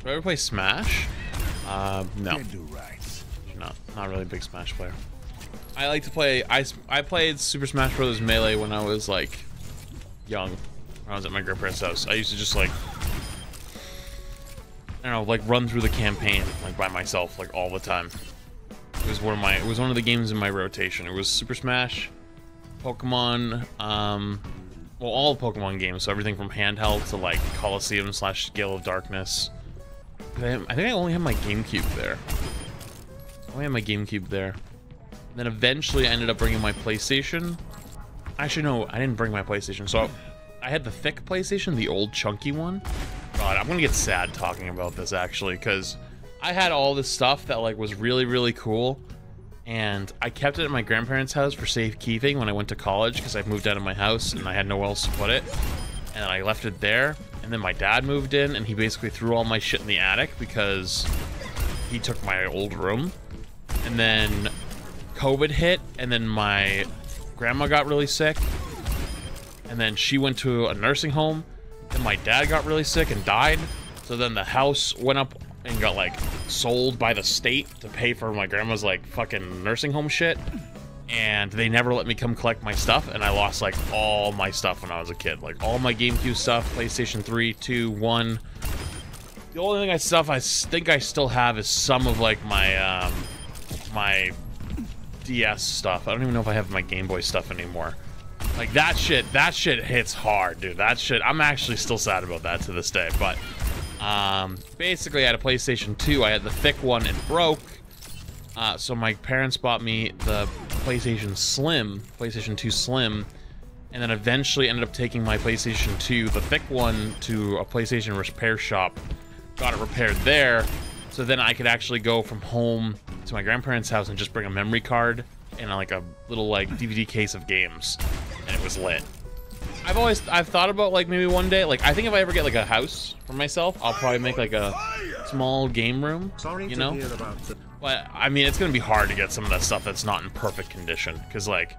I ever play Smash? No. Not really a big Smash player. I like to play. I played Super Smash Bros. Melee when I was like young. When I was at my grandparents' house. I used to just like, I don't know, like run through the campaign like by myself like all the time. It was one of the games in my rotation. It was Super Smash, Pokemon, well, all Pokemon games, so everything from handheld to like Coliseum / Scale of Darkness. I think I only have my GameCube there. Then eventually I ended up bringing my PlayStation. Actually, no, I didn't bring my PlayStation. So I had the thick PlayStation, the old chunky one. God, I'm gonna get sad talking about this actually, because I had all this stuff that like was really, really cool. And I kept it at my grandparents' house for safekeeping when I went to college because I moved out of my house and I had nowhere else to put it. And then I left it there. And then my dad moved in and he basically threw all my shit in the attic because he took my old room. And then COVID hit and then my grandma got really sick. And then she went to a nursing home. And my dad got really sick and died. So then the house went up and got like sold by the state to pay for my grandma's like fucking nursing home shit, and they never let me come collect my stuff, and I lost like all my stuff when I was a kid, like all my GameCube stuff, PlayStation 3, 2, 1. The only thing I think I still have is some of like my my DS stuff. I don't even know if I have my Game Boy stuff anymore. Like that shit hits hard, dude. That shit, I'm actually still sad about that to this day. But basically I had a PlayStation 2. I had the thick one. It broke. So my parents bought me the PlayStation 2 Slim, and then eventually ended up taking my PlayStation 2, the thick one, to a PlayStation repair shop. Got it repaired there. So then I could actually go from home to my grandparents' house and just bring a memory card and like a little like DVD case of games, and it was lit. I've thought about like maybe one day, like I think if I ever get like a house for myself, I'll probably make like a small game room, you know? But I mean, it's gonna be hard to get some of that stuff that's not in perfect condition, because like,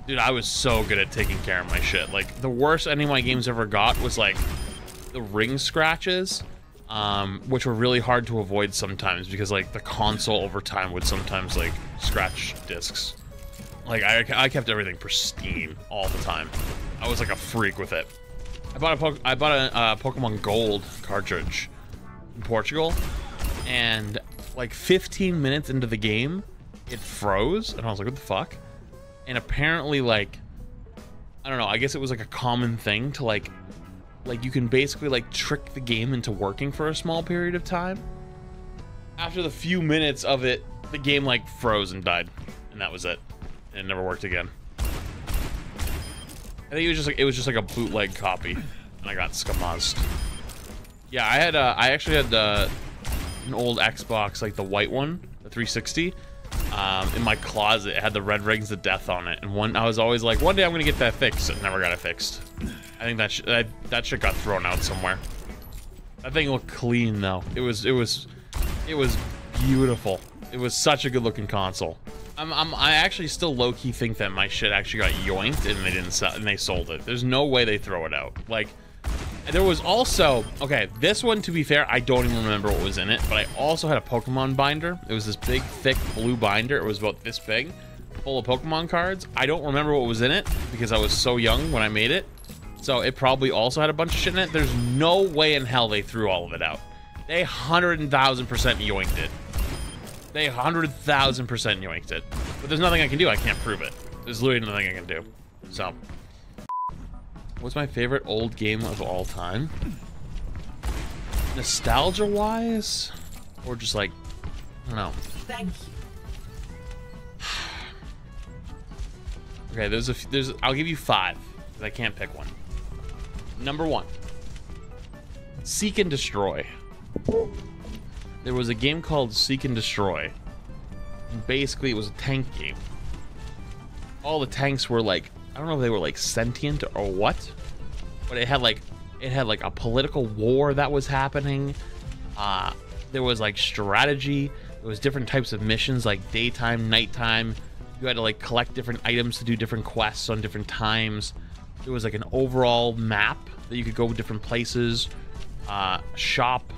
dude, I was so good at taking care of my shit. Like the worst any of my games ever got was like the ring scratches, which were really hard to avoid sometimes because like the console over time would sometimes like scratch discs. Like I kept everything pristine all the time. I was like a freak with it. I bought a Pokemon Gold cartridge in Portugal, and like 15 minutes into the game, it froze, and I was like, what the fuck? And apparently, like, I don't know, I guess it was like a common thing to like you can basically like trick the game into working for a small period of time. After the few minutes of it, the game like froze and died, and that was it. And it never worked again. I think it was just like a bootleg copy, and I got skamazed. Yeah, I actually had an old Xbox, like the white one, the 360, in my closet. It had the red rings of death on it, and I was always like, one day I'm gonna get that fixed. It never got it fixed. I think that shit got thrown out somewhere. That thing looked clean though. It was beautiful. It was such a good looking console. I actually still low-key think that my shit actually got yoinked and they didn't sell, and they sold it. There's no way they throw it out. Like, there was also, okay, this one, to be fair, I don't even remember what was in it, but I also had a Pokemon binder. It was this big, thick blue binder. It was about this big, full of Pokemon cards. I don't remember what was in it because I was so young when I made it. So it probably also had a bunch of shit in it. There's no way in hell they threw all of it out. They 100,000% yoinked it. They 100,000% yoinked it. But there's nothing I can do. I can't prove it. There's literally nothing I can do. So, what's my favorite old game of all time? Nostalgia-wise? Or just like, I don't know. Thank you. Okay, I'll give you 5, because I can't pick one. Number 1. Seek and Destroy. There was a game called Seek and Destroy. And basically, it was a tank game. All the tanks were like, I don't know if they were like sentient or what, but it had like a political war that was happening. There was like strategy. There was different types of missions, like daytime, nighttime. You had to like collect different items to do different quests on different times. There was like an overall map that you could go different places, shop.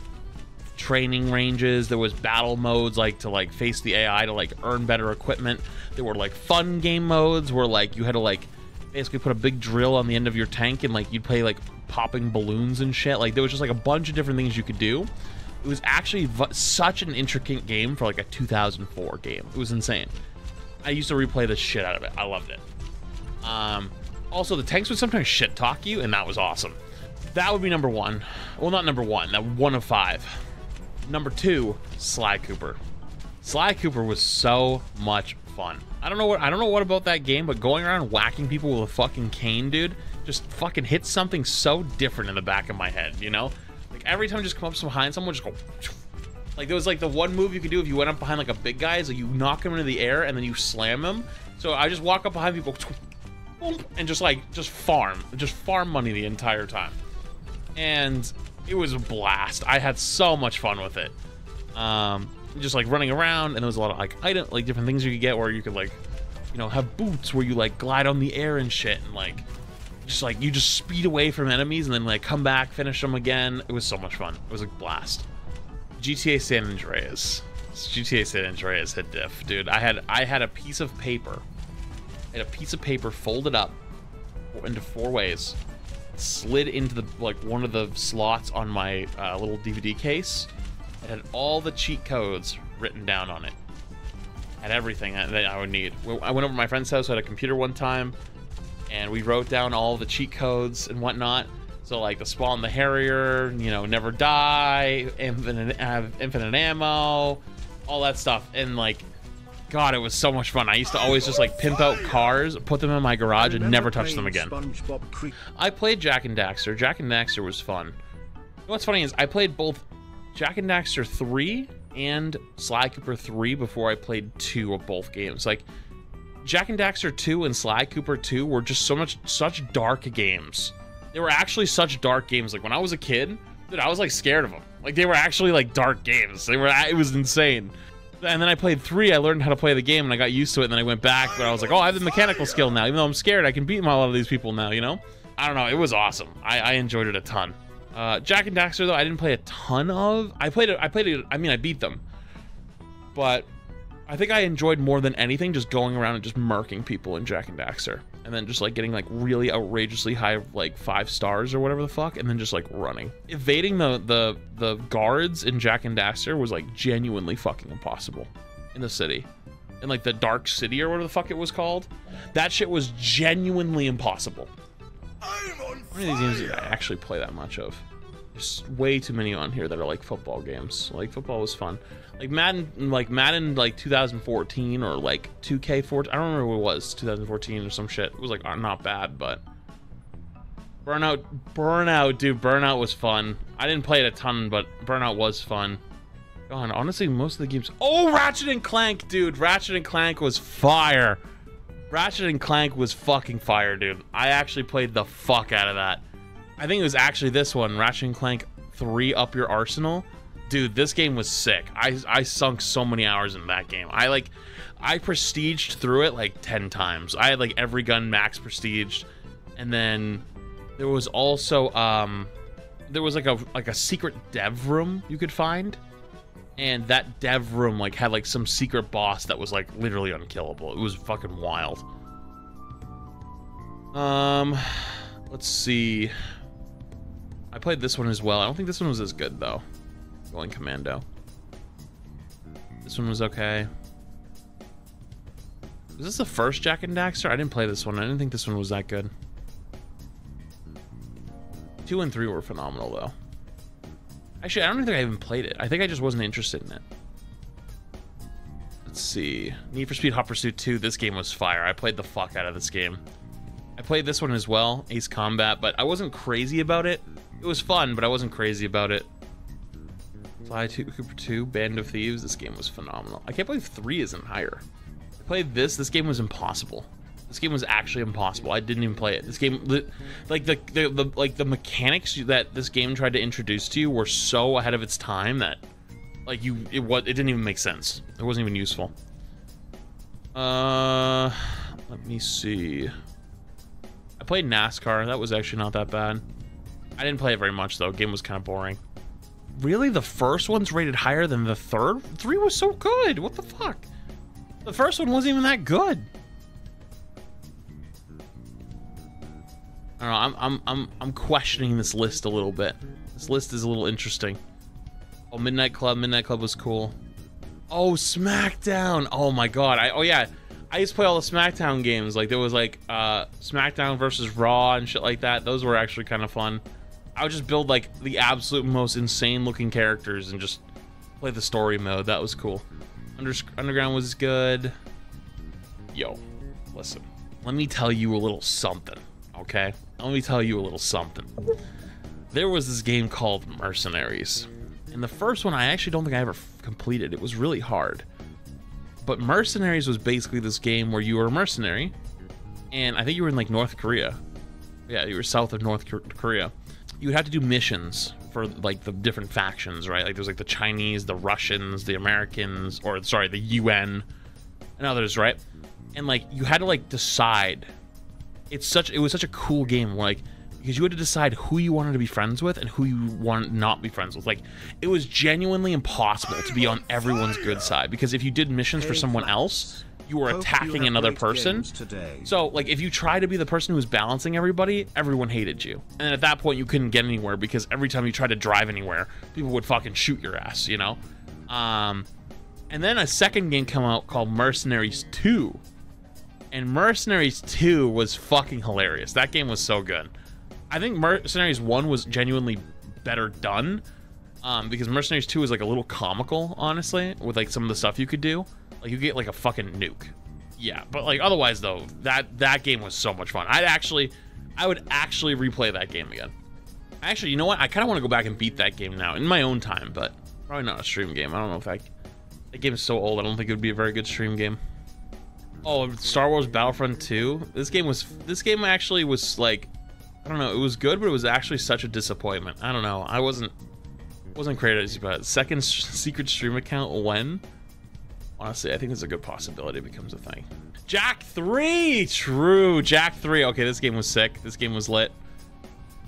training ranges. There was battle modes, like to like face the AI to like earn better equipment. There were like fun game modes where like you had to like basically put a big drill on the end of your tank and like you'd play like popping balloons and shit. Like there was just like a bunch of different things you could do. It was actually such an intricate game for like a 2004 game. It was insane. I used to replay the shit out of it. I loved it. Also, the tanks would sometimes shit talk you, and that was awesome. That would be number one. Well, not number one. That one of 5. Number 2, Sly Cooper. Sly Cooper was so much fun. I don't know what about that game, but going around whacking people with a fucking cane, dude, just fucking hit something so different in the back of my head, you know? Like every time I just come up behind someone, just go. Like there was like the one move you could do if you went up behind like a big guy is like you knock him into the air and then you slam him. So I just walk up behind people and just farm money the entire time. And it was a blast. I had so much fun with it. Just like running around, and there was a lot of like different things you could get where you could like, you know, have boots where you like glide on the air and shit, and like you just speed away from enemies and then like come back, finish them again. It was so much fun. It was a blast. GTA San Andreas. GTA San Andreas hit diff, dude. I had a piece of paper. I had a piece of paper folded up into 4 ways, slid into the like one of the slots on my little DVD case. It had all the cheat codes written down on it. Had everything that I would need. I went over to my friend's house, I had a computer one time, and we wrote down all the cheat codes and whatnot. So like the Spawn the Harrier, you know, never die, infinite ammo, all that stuff. And like, God, it was so much fun. I used to always just like pimp out cars, put them in my garage, and never touch them again. I played Jak and Daxter. Jak and Daxter was fun. What's funny is I played both Jak and Daxter 3 and Sly Cooper 3 before I played 2 of both games. Like Jak and Daxter 2 and Sly Cooper 2 were just such dark games. They were actually such dark games. Like when I was a kid, dude, I was like scared of them. Like they were actually like dark games. It was insane. And then I played 3, I learned how to play the game and I got used to it, and then I went back, but I was like, oh, I have the mechanical skill now. Even though I'm scared, I can beat a lot of these people now, you know? I don't know, it was awesome. I enjoyed it a ton. Jak and Daxter, though, I didn't play a ton of. I beat them. But I think I enjoyed more than anything just going around and just murking people in Jak and Daxter. And then just like getting like really outrageously high, like 5 stars or whatever the fuck, and then just like running. Evading the guards in Jak and Daxter was like genuinely fucking impossible in the city. In like the Dark City or whatever the fuck it was called. That shit was genuinely impossible. One of these games that I actually play that much of. There's way too many on here that are like football games. Like football was fun. Like Madden like 2014 or like 2K14. I don't remember what it was, 2014 or some shit. It was like not bad, but Burnout, dude, Burnout was fun. I didn't play it a ton, but Burnout was fun. God, honestly, most of the games. Oh, Ratchet and Clank, dude. Ratchet and Clank was fire. Ratchet and Clank was fucking fire, dude. I actually played the fuck out of that. I think it was actually this one, Ratchet and Clank 3 Up Your Arsenal. Dude, this game was sick. I sunk so many hours in that game. I prestiged through it like 10 times. I had like every gun max prestiged. And then there was also there was like a secret dev room you could find. And that dev room like had like some secret boss that was like literally unkillable. It was fucking wild. Let's see. I played this one as well. I don't think this one was as good though. Going Commando. This one was okay. Was this the first Jak and Daxter? I didn't play this one. I didn't think this one was that good. 2 and 3 were phenomenal though. Actually, I don't think I even played it. I think I just wasn't interested in it. Let's see. Need for Speed Hot Pursuit 2. This game was fire. I played the fuck out of this game. I played this one as well, Ace Combat, but I wasn't crazy about it. It was fun, but I wasn't crazy about it. Sly Cooper 2, Band of Thieves. This game was phenomenal. I can't believe 3 isn't higher. I played this. This game was impossible. This game was actually impossible. I didn't even play it. This game, like the mechanics that this game tried to introduce to you were so ahead of its time that, like it didn't even make sense. It wasn't even useful. Let me see. I played NASCAR. That was actually not that bad. I didn't play it very much though. Game was kind of boring. Really? The first one's rated higher than the third? 3 was so good. What the fuck? The first one wasn't even that good. I don't know. I'm questioning this list a little bit. This list is a little interesting. Oh, Midnight Club. Midnight Club was cool. Oh, SmackDown. Oh my god. Oh yeah. I used to play all the SmackDown games. Like there was like SmackDown versus Raw and shit like that. Those were actually kind of fun. I would just build like the absolute most insane looking characters and just play the story mode. That was cool. Underground was good. Yo, listen. Let me tell you a little something, okay? Let me tell you a little something. There was this game called Mercenaries. And the first one I actually don't think I ever completed. It was really hard. But Mercenaries was basically this game where you were a mercenary. And I think you were in like North Korea. Yeah, you were south of North Korea. You would have to do missions for like the different factions, right? Like there's like the Chinese, the Russians, the Americans, or sorry, the UN and others, right? And like you had to like decide. It was such a cool game, like because you had to decide who you wanted to be friends with and who you wanted not be friends with. Like it was genuinely impossible to be on everyone's good side, because if you did missions for someone else, you were attacking another person. So like if you try to be the person who was balancing everybody, everyone hated you. And at that point you couldn't get anywhere, because every time you tried to drive anywhere, people would fucking shoot your ass, you know? And then a second game came out called Mercenaries 2. And Mercenaries 2 was fucking hilarious. That game was so good. I think Mercenaries 1 was genuinely better done, because Mercenaries 2 is like a little comical, honestly, with like some of the stuff you could do. Like you get like a fucking nuke. Yeah, but like otherwise though, that game was so much fun. I would actually replay that game again. Actually, you know what? I kind of want to go back and beat that game now in my own time, but probably not a stream game. I don't know if that game is so old. I don't think it would be a very good stream game. Oh, Star Wars Battlefront 2. This game actually was like, I don't know, it was good, but it was actually such a disappointment. I don't know. I wasn't crazy about it. Second secret stream account when? Honestly, I think it's a good possibility it becomes a thing. Jack 3! True, Jack 3. Okay, this game was sick. This game was lit.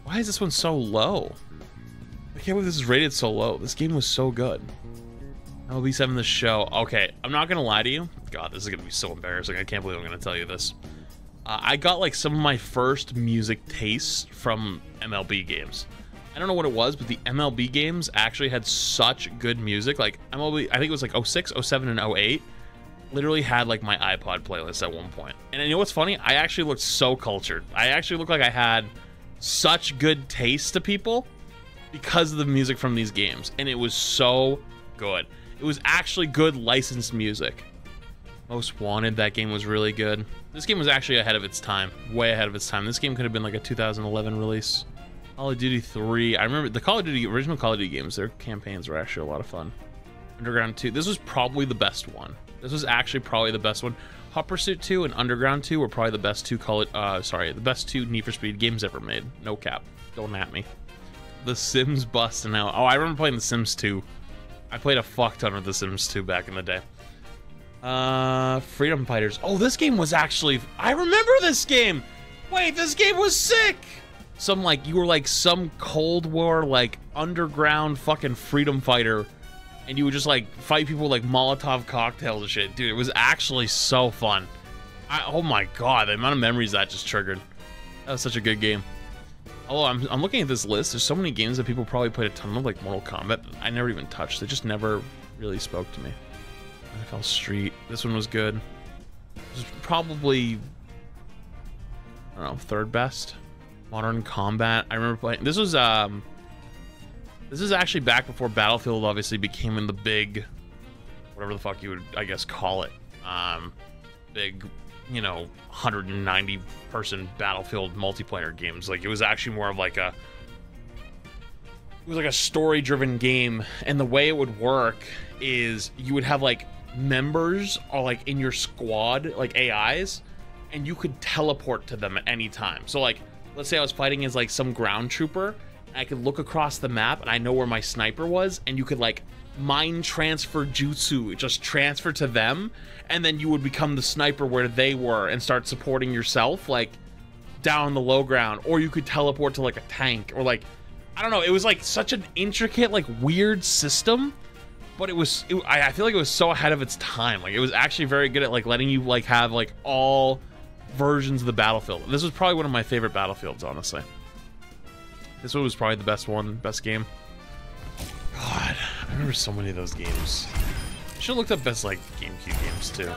Why is this one so low? I can't believe this is rated so low. This game was so good. LB7 the show. Okay, I'm not gonna lie to you. God, this is gonna be so embarrassing. I can't believe I'm gonna tell you this. I got like some of my first music tastes from MLB games. I don't know what it was, but the MLB games actually had such good music. Like MLB, I think it was like 06, 07, and 08. Literally had like my iPod playlist at one point. And you know what's funny? I actually looked so cultured. I actually looked like I had such good taste to people because of the music from these games. And it was so good. It was actually good licensed music. Most Wanted, that game was really good. This game was actually ahead of its time. Way ahead of its time. This game could have been like a 2011 release. Call of Duty 3. I remember the original Call of Duty games, their campaigns were actually a lot of fun. Underground 2. This was probably the best one. This was actually probably the best one. Hot Pursuit 2 and Underground 2 were probably the best two the best two Need for Speed games ever made. No cap. Don't at me. The Sims busting out. Oh, I remember playing The Sims 2. I played a fuck ton of The Sims 2 back in the day. Freedom Fighters. Oh, this game was actually... I remember this game! Wait, this game was sick! Some, like, you were, like, some Cold War, like, underground fucking freedom fighter, and you would just, like, fight people with, like, Molotov cocktails and shit. Dude, it was actually so fun. Oh my god, the amount of memories that just triggered. That was such a good game. Oh, I'm looking at this list. There's so many games that people probably played a ton of, like Mortal Kombat, that I never even touched. They just never really spoke to me. NFL Street. This one was good. This is probably, I don't know, third best. Modern Combat. I remember playing. This is actually back before Battlefield obviously became in the big, whatever the fuck you would, I guess, call it. Big, you know, 190 person Battlefield multiplayer games. Like, it was actually more of like a, it was like a story driven game, and the way it would work is you would have like members or like in your squad, like AIs, and you could teleport to them at any time. So like, let's say I was fighting as like some ground trooper, and I could look across the map and I know where my sniper was, and you could like mind transfer jutsu, just transfer to them, and then you would become the sniper where they were and start supporting yourself like down the low ground. Or you could teleport to like a tank, or like, I don't know, it was like such an intricate, like weird system, but I feel like it was so ahead of its time. Like it was actually very good at like letting you like have like all versions of the battlefield. This was probably one of my favorite battlefields, honestly. This one was probably the best game. God, I remember so many of those games. I should have looked up best like GameCube games too.